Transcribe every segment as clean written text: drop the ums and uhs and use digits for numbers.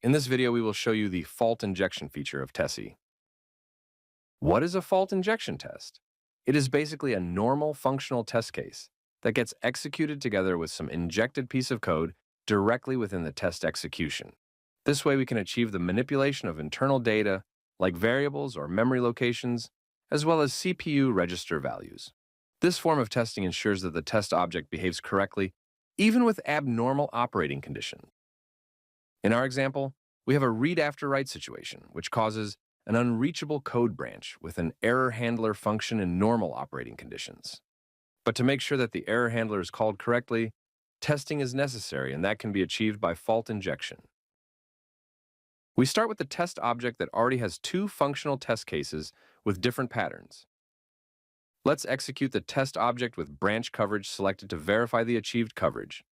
In this video, we will show you the fault injection feature of TESSY. What is a fault injection test? It is basically a normal functional test case that gets executed together with some injected piece of code directly within the test execution. This way, we can achieve the manipulation of internal data like variables or memory locations, as well as CPU register values. This form of testing ensures that the test object behaves correctly, even with abnormal operating conditions. In our example, we have a read-after-write situation, which causes an unreachable code branch with an error handler function in normal operating conditions. But to make sure that the error handler is called correctly, testing is necessary, and that can be achieved by fault injection. We start with the test object that already has two functional test cases with different patterns. Let's execute the test object with branch coverage selected to verify the achieved coverage.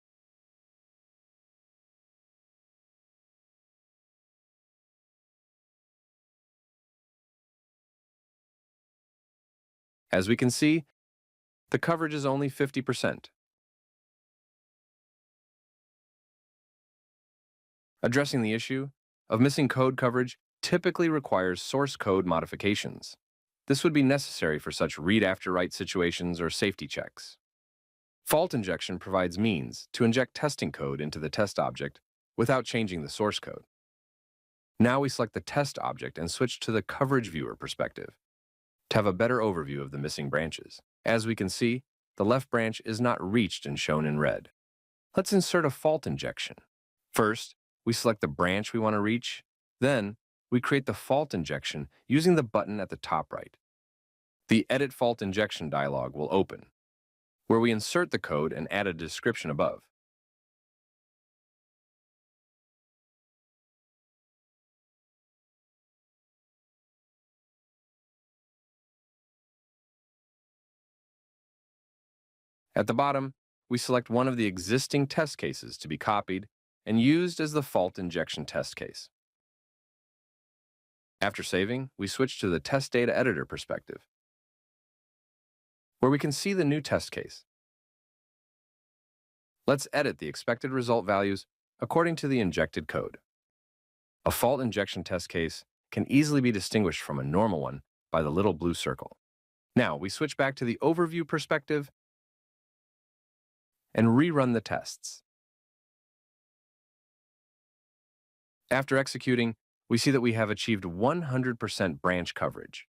As we can see, the coverage is only 50%. Addressing the issue of missing code coverage typically requires source code modifications. This would be necessary for such read-after-write situations or safety checks. Fault injection provides means to inject testing code into the test object without changing the source code. Now we select the test object and switch to the coverage viewer perspective to have a better overview of the missing branches. As we can see, the left branch is not reached and shown in red. Let's insert a fault injection. First, we select the branch we want to reach. Then, we create the fault injection using the button at the top right. The Edit Fault Injection dialog will open, where we insert the code and add a description above. At the bottom, we select one of the existing test cases to be copied and used as the fault injection test case. After saving, we switch to the Test Data Editor perspective, where we can see the new test case. Let's edit the expected result values according to the injected code. A fault injection test case can easily be distinguished from a normal one by the little blue circle. Now, we switch back to the overview perspective and rerun the tests. After executing, we see that we have achieved 100% branch coverage.